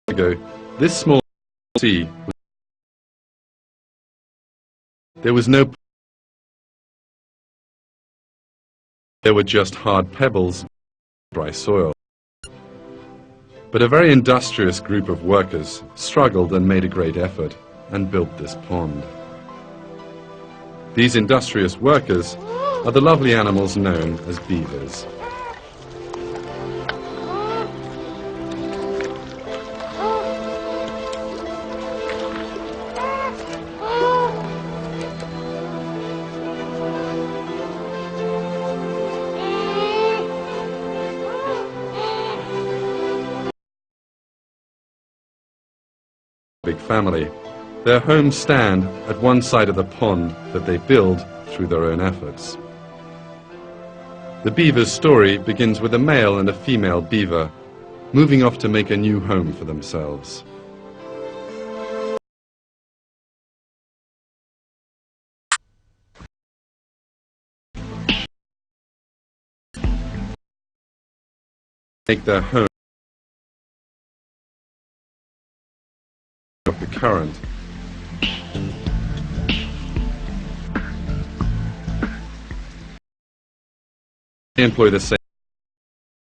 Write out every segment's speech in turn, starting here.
Ago, this small sea, there was no, there were just hard pebbles, dry soil. But a very industrious group of workers struggled and made a great effort and built this pond. These industrious workers are the lovely animals known as beavers. Big family. Their homes stand at one side of the pond that they build through their own efforts. The beaver's story begins with a male and a female beaver moving off to make a new home for themselves. Make their home of the current. They employ the same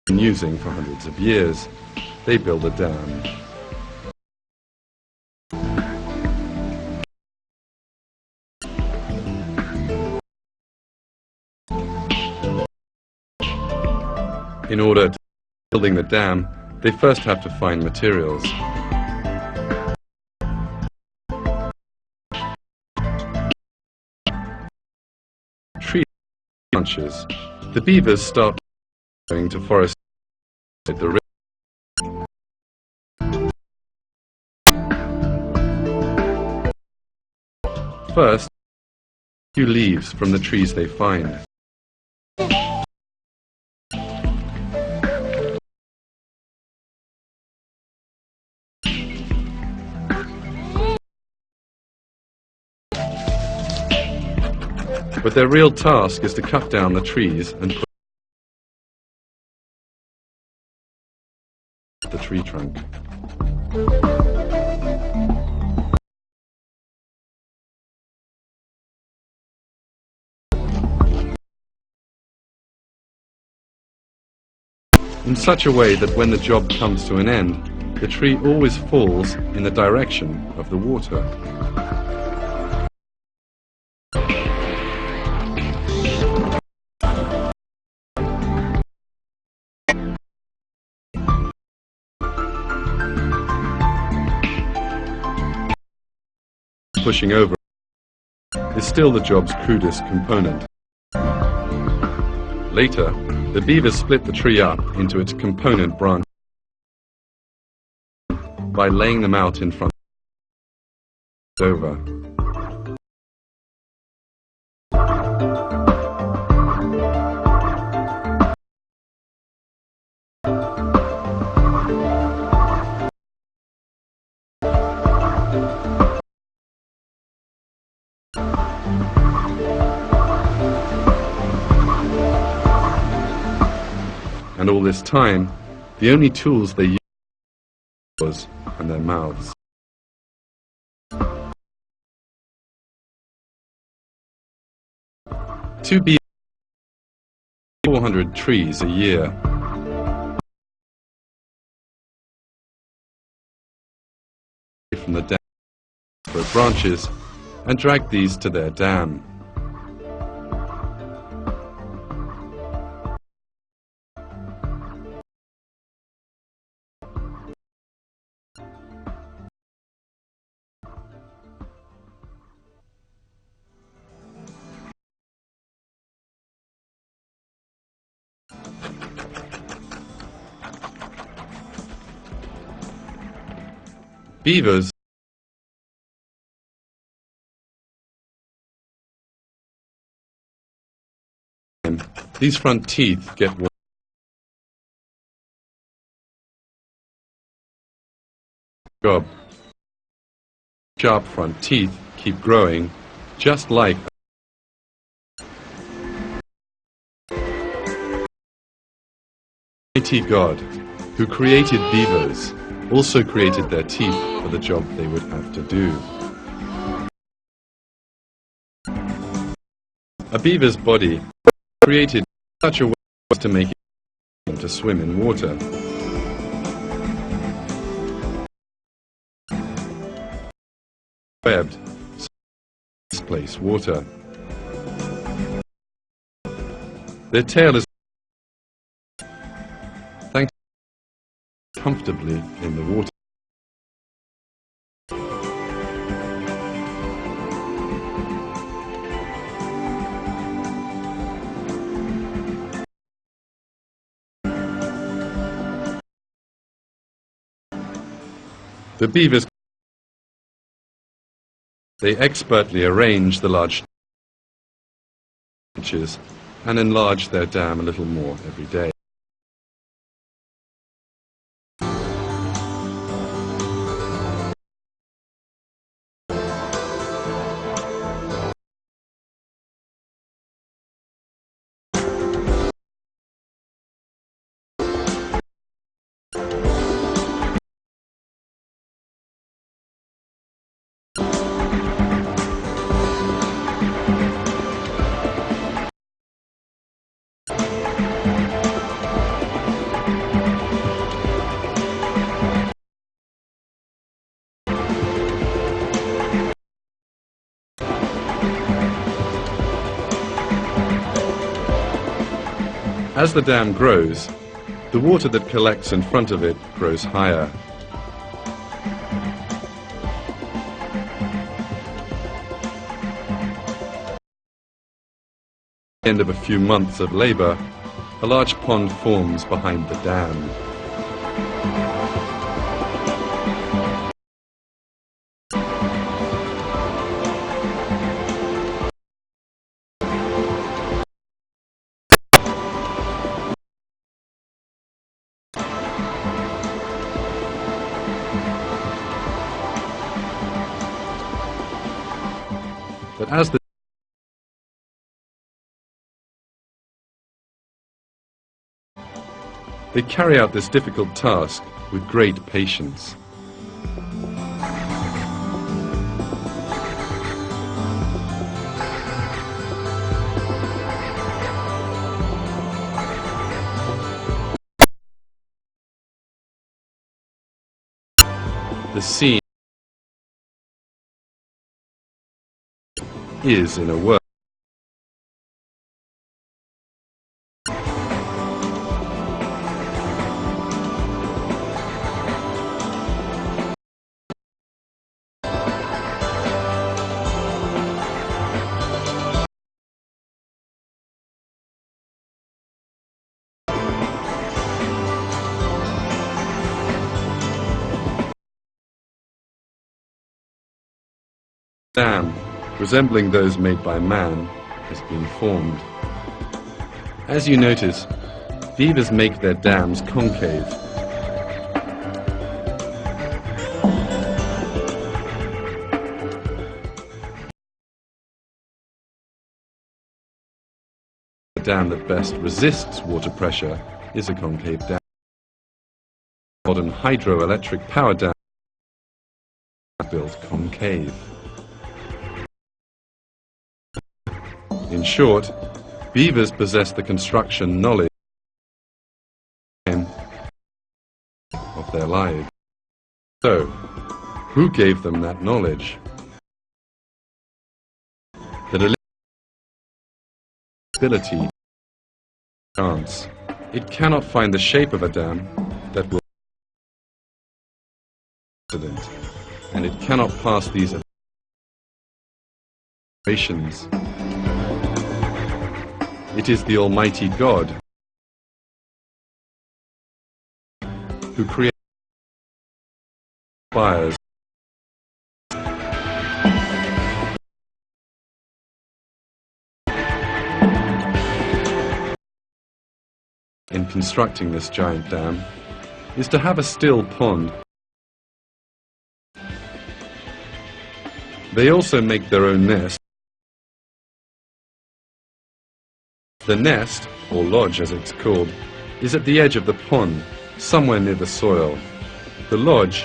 been using for hundreds of years. They build a dam. In order to building the dam, they first have to find materials. Tree branches. The beavers start going to forest at the river. First, a few leaves from the trees they find. But their real task is to cut down the trees and put the tree trunk. In such a way that when the job comes to an end, the tree always falls in the direction of the water. Pushing over is still the job's crudest component. Later, the beavers split the tree up into its component branches by laying them out in front over. And all this time, the only tools they used was and their mouths. Two beavers 400 trees a year. From the dam for branches and drag these to their dam. Beavers these front teeth get job. Sharp front teeth keep growing, just like Almighty God, who created beavers, also created their teeth for the job they would have to do. A beaver's body created in such a way as to make it to swim in water. Webbed, so displace water. Their tail is thanks comfortably in the water. The beavers, they expertly arrange the large inches and enlarge their dam a little more every day. As the dam grows, the water that collects in front of it grows higher. At the end of a few months of labor, a large pond forms behind the dam. But as they carry out this difficult task with great patience. The scene is, in a word, dam, resembling those made by man, has been formed. As you notice, beavers make their dams concave. The dam that best resists water pressure is a concave dam. Modern hydroelectric power dams are built concave. In short, beavers possess the construction knowledge of their lives. So, who gave them that knowledge? That ability, chance. It cannot find the shape of a dam that will accident, and it cannot pass these operations. It is the Almighty God who created fires in constructing this giant dam is to have a still pond They also make their own nest. The nest, or lodge as it's called, is at the edge of the pond, somewhere near the soil. The lodge,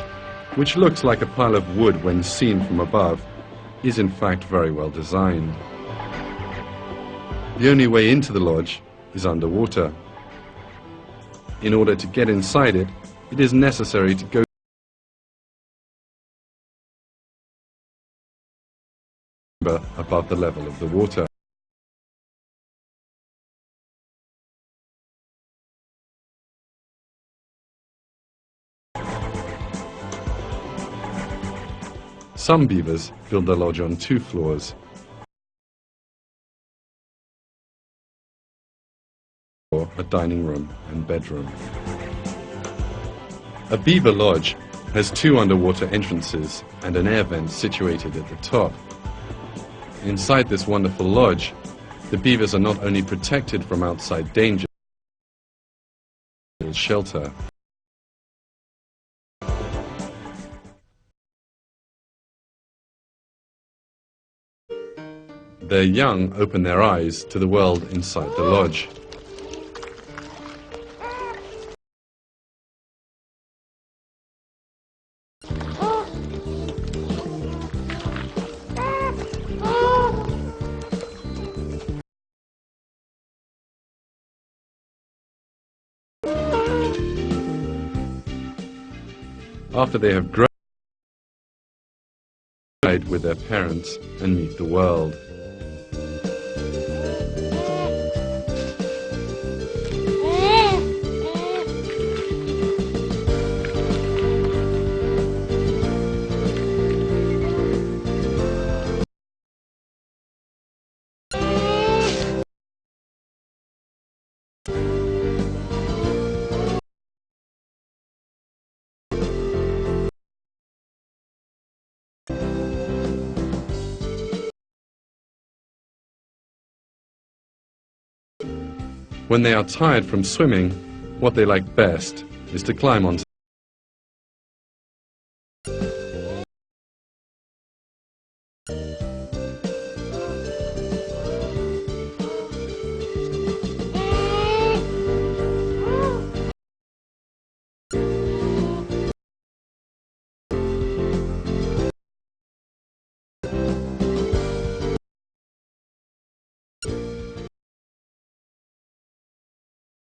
which looks like a pile of wood when seen from above, is in fact very well designed. The only way into the lodge is underwater. In order to get inside it, it is necessary to go above the level of the water. Some beavers build their lodge on 2 floors, or a dining room and bedroom. A beaver lodge has 2 underwater entrances and an air vent situated at the top. Inside this wonderful lodge, the beavers are not only protected from outside danger, but shelter. Their young open their eyes to the world inside the lodge. After they have grown with their parents and meet the world. When they are tired from swimming, what they like best is to climb onto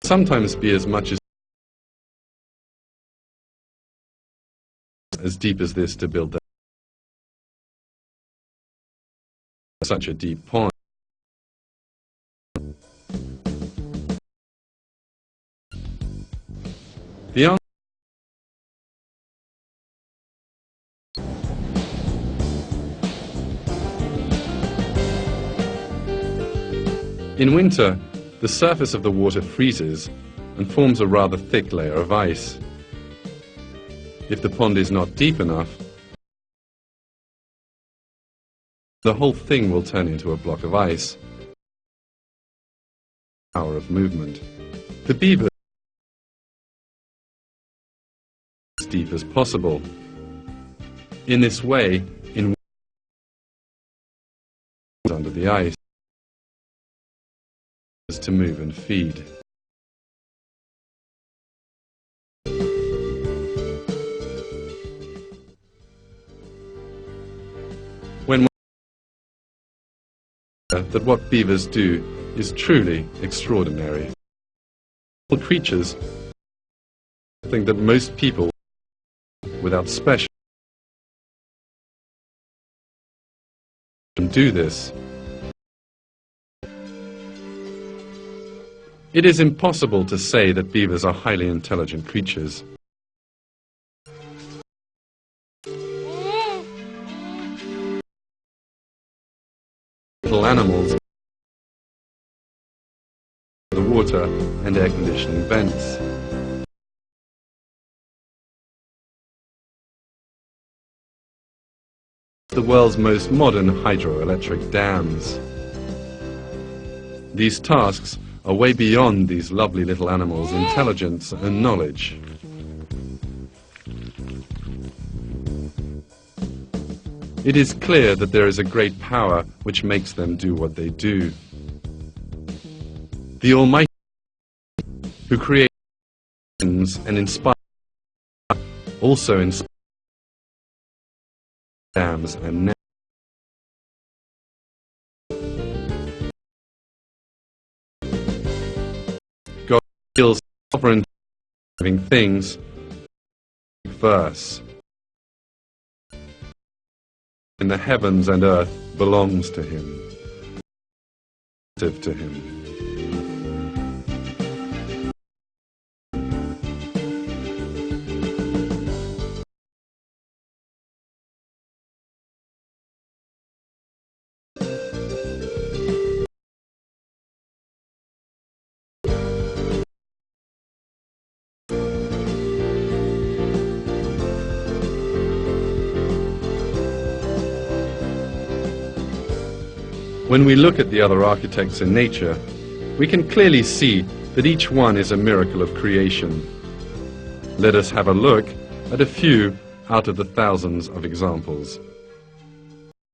sometimes be as much as deep as this to build such a deep pond. The In winter, the surface of the water freezes and forms a rather thick layer of ice. If the pond is not deep enough, the whole thing will turn into a block of ice. Power of movement. The beaver as deep as possible. In this way, in under the ice, to move and feed. When that what beavers do is truly extraordinary. Creatures think that most people without special can do this. It is impossible to say that beavers are highly intelligent creatures. Little animals, the water and air conditioning vents. The world's most modern hydroelectric dams. These tasks are way beyond these lovely little animals' intelligence and knowledge. it is clear that there is a great power which makes them do what they do. The Almighty, who created and inspired, also inspired dams and nets. God feels sovereign living things. Verse in the heavens and earth belongs to him, to him. When we look at the other architects in nature, we can clearly see that each one is a miracle of creation. Let us have a look at a few out of the thousands of examples.